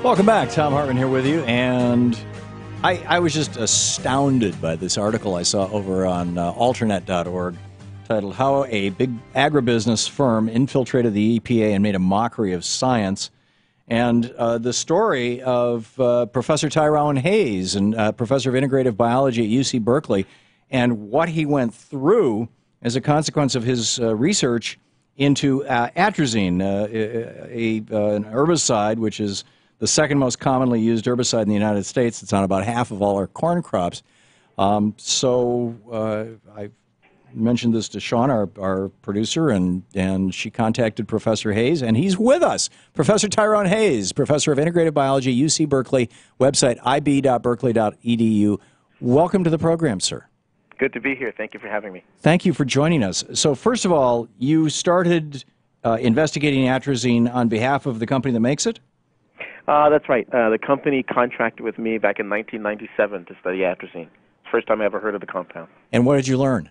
Welcome back. Thom Hartmann here with you, and I was just astounded by this article I saw over on alternet.org titled How a Big Agribusiness Firm Infiltrated the EPA and Made a Mockery of Science. And the story of Professor Tyrone Hayes, and professor of integrative biology at UC Berkeley, and what he went through as a consequence of his research into atrazine, an herbicide which is the second most commonly used herbicide in the United States. It's on about half of all our corn crops. I mentioned this to Sean, our producer, and she contacted Professor Hayes, and he's with us. Professor Tyrone Hayes, professor of integrative biology, UC Berkeley, website ib.berkeley.edu. Welcome to the program, sir. Good to be here. Thank you for having me. Thank you for joining us. So first of all, you started investigating atrazine on behalf of the company that makes it? That's right. The company contracted with me back in 1997 to study atrazine. First time I ever heard of the compound. And what did you learn?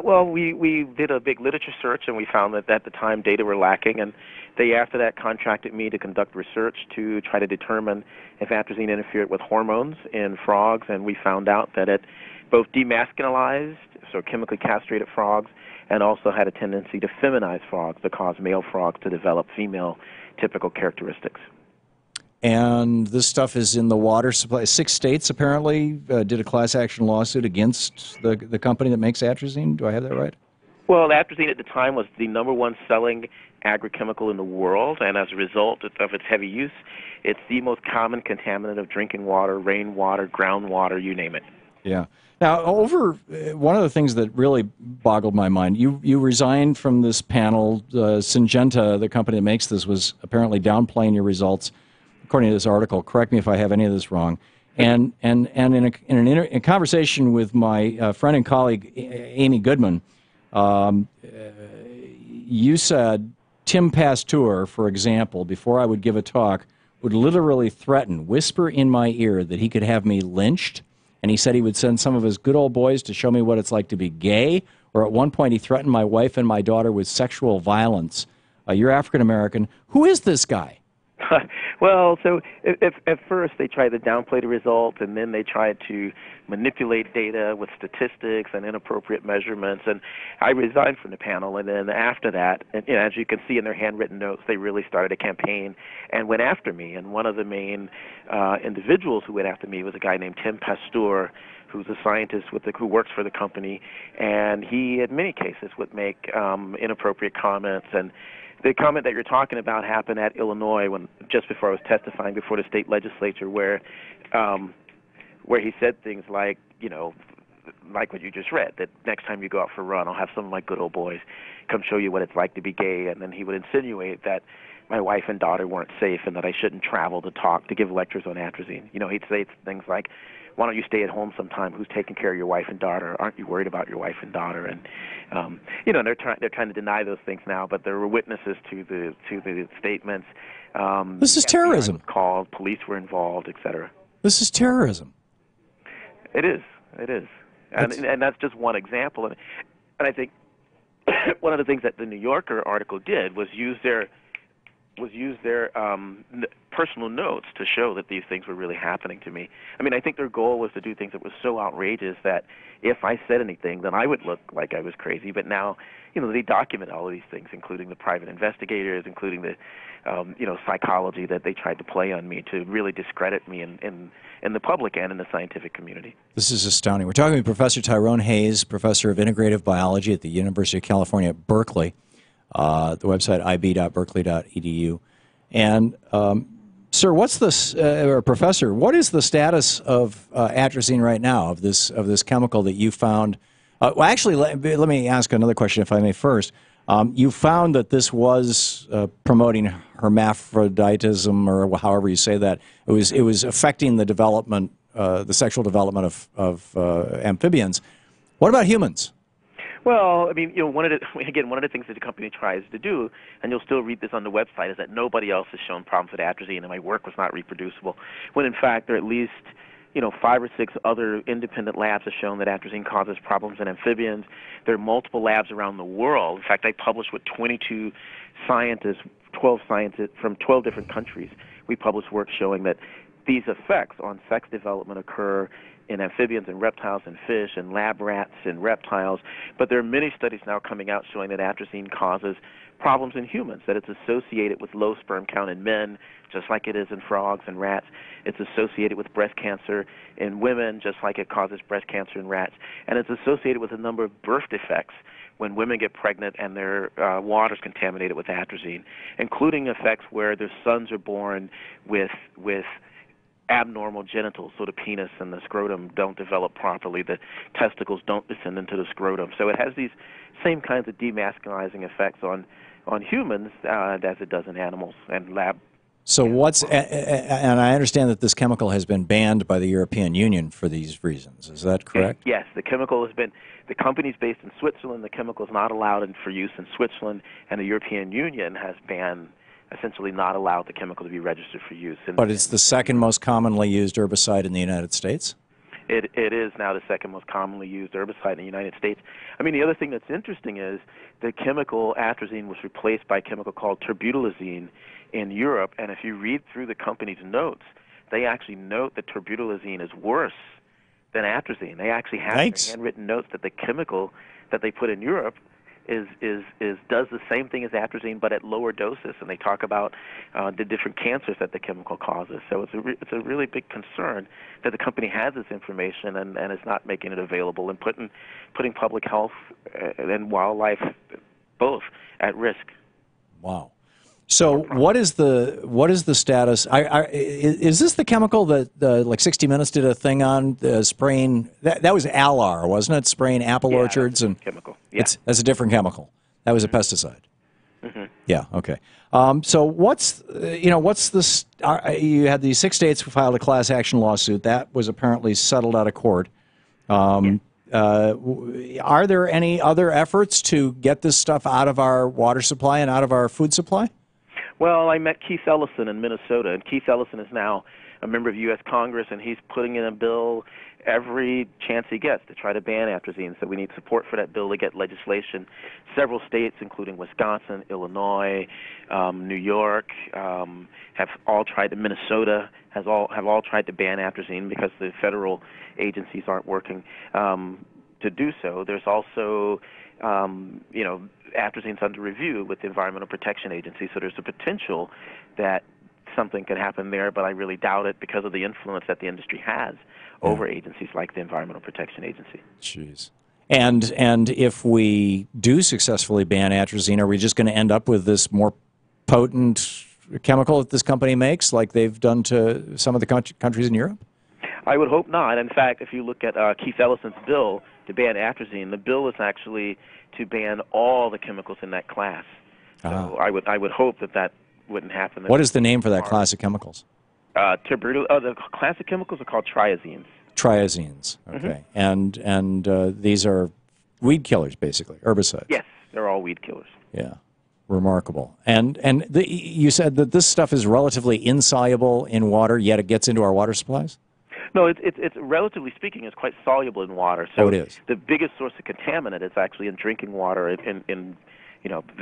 Well, we did a big literature search, and we found that at the time data were lacking, and they after that contracted me to conduct research to try to determine if atrazine interfered with hormones in frogs, and we found out that it both demasculinized, so chemically castrated frogs, and also had a tendency to feminize frogs, to cause male frogs to develop female typical characteristics. And this stuff is in the water supply. 6 states apparently did a class action lawsuit against the company that makes atrazine. Do I have that right? Well, atrazine at the time was the #1 selling agrochemical in the world, and as a result of its heavy use, it's the most common contaminant of drinking water, rainwater, groundwater, you name it. Yeah. Now, one of the things that really boggled my mind, you resigned from this panel. Syngenta, the company that makes this, was apparently downplaying your results, according to this article. Correct me if I have any of this wrong. And in a conversation with my friend and colleague, Amy Goodman, you said Tim Pasteur, for example, before I would give a talk, would literally threaten, whisper in my ear that he could have me lynched. And he said he would send some of his good old boys to show me what it's like to be gay. Or at one point he threatened my wife and my daughter with sexual violence. You're African-American. Who is this guy? Well, so at first they tried to downplay the results, and then they tried to manipulate data with statistics and inappropriate measurements, and I resigned from the panel. And then after that, and, as you can see in their handwritten notes, they really started a campaign and went after me. And one of the main individuals who went after me was a guy named Tim Pasteur, who's a scientist who works for the company, and he, in many cases, would make inappropriate comments. And the comment that you're talking about happened at Illinois just before I was testifying before the state legislature, where he said things like, like what you just read, that next time you go out for a run, I'll have some of my good old boys come show you what it's like to be gay. And then he would insinuate that my wife and daughter weren't safe and that I shouldn't travel to give lectures on atrazine. He'd say things like, why don't you stay at home sometime? Who's taking care of your wife and daughter? Aren't you worried about your wife and daughter? And they're trying to deny those things now, but there were witnesses to the statements. This is terrorism. Was called, police were involved, etc. This is terrorism. It is. And that's just one example. And I think one of the things that the New Yorker article did was use their personal notes to show that these things were really happening to me. I mean, I think their goal was to do things that was so outrageous that if I said anything, then I would look like I was crazy. But now, they document all of these things, including the private investigators, including the, psychology that they tried to play on me to really discredit me in the public and in the scientific community. This is astounding. We're talking with Professor Tyrone Hayes, professor of integrative biology at the University of California at Berkeley. The website ib.berkeley.edu. And, sir, Professor, what is the status of atrazine right now, of this chemical that you found? Well, actually, let me ask another question, if I may, first. You found that this was promoting hermaphroditism, or however you say that. It was affecting the development, the sexual development of amphibians. What about humans? Well, I mean, one of the things that the company tries to do, and you'll still read this on the website, is that nobody else has shown problems with atrazine, and my work was not reproducible. When in fact, there are at least 5 or 6 other independent labs have shown that atrazine causes problems in amphibians. There are multiple labs around the world. In fact, I published with 22 scientists, 12 scientists from 12 different countries, we published work showing that these effects on sex development occur in amphibians and reptiles and fish and lab rats and reptiles, but there are many studies now coming out showing that atrazine causes problems in humans, that it's associated with low sperm count in men, just like it is in frogs and rats. It's associated with breast cancer in women, just like it causes breast cancer in rats. And it's associated with a number of birth defects when women get pregnant and their water's contaminated with atrazine, including effects where their sons are born with abnormal genitals, so the penis and the scrotum don't develop properly, the testicles don't descend into the scrotum. So it has these same kinds of demasculinizing effects on humans as it does in animals and lab. So and I understand that this chemical has been banned by the European Union for these reasons. Is that correct? Yes, the chemical has been, the company's based in Switzerland, the chemical is not allowed for use in Switzerland, and the European Union has essentially not allowed the chemical to be registered for use. But it's the second most commonly used herbicide in the United States? It is now the second most commonly used herbicide in the United States. I mean, the other thing that's interesting is the chemical atrazine was replaced by a chemical called terbutaline in Europe, and if you read through the company's notes, they actually note that terbutaline is worse than atrazine. They actually have handwritten notes that the chemical that they put in Europe does the same thing as atrazine, but at lower doses, and they talk about the different cancers that the chemical causes. So it's a really big concern that the company has this information and is not making it available and putting public health and wildlife both at risk. Wow. So what is the status? Is this the chemical that like 60 Minutes did a thing on spraying? That was Alar, wasn't it? Spraying apple orchards and chemical. Yeah. That's a different chemical. That was a pesticide. Mm-hmm. Yeah. Okay. So what's this? You had these 6 states who filed a class action lawsuit that was apparently settled out of court. Are there any other efforts to get this stuff out of our water supply and out of our food supply? Well, I met Keith Ellison in Minnesota, and Keith Ellison is now a member of U.S. Congress, and he's putting in a bill every chance he gets to try to ban atrazine. So we need support for that bill to get legislation. Several states, including Wisconsin, Illinois, New York, have all tried to. Minnesota have all tried to ban atrazine because the federal agencies aren't working to do so. There's also, atrazine's under review with the Environmental Protection Agency, so there's a potential that something could happen there, but I really doubt it because of the influence that the industry has over agencies like the Environmental Protection Agency. Jeez. And if we do successfully ban atrazine, are we just going to end up with this more potent chemical that this company makes, like they've done to some of the countries in Europe? I would hope not. In fact, if you look at Keith Ellison's bill to ban atrazine, the bill is actually to ban all the chemicals in that class. So I would hope that wouldn't happen. What is the name for that class of chemicals? The class of chemicals are called triazines. Triazines, okay. Mm-hmm. And these are weed killers, basically, herbicides. Yes, they're all weed killers. Yeah, remarkable. And you said that this stuff is relatively insoluble in water, yet it gets into our water supplies? No, it's relatively speaking, it's quite soluble in water. So it is. The biggest source of contaminant is actually in drinking water, in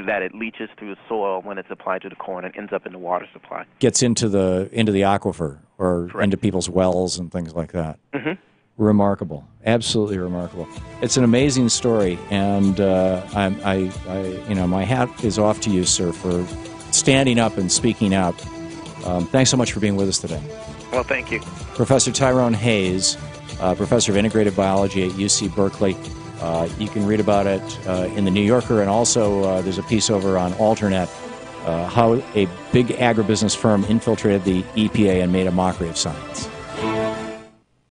that it leaches through the soil when it's applied to the corn and ends up in the water supply. Gets into the aquifer or Correct. into people's wells and things like that. Mm-hmm. Remarkable, absolutely remarkable. It's an amazing story, and my hat is off to you, sir, for standing up and speaking out. Thanks so much for being with us today. Well, thank you. Professor Tyrone Hayes, professor of integrative biology at UC Berkeley. You can read about it in the New Yorker, and also there's a piece over on Alternet, how a big agribusiness firm infiltrated the EPA and made a mockery of science.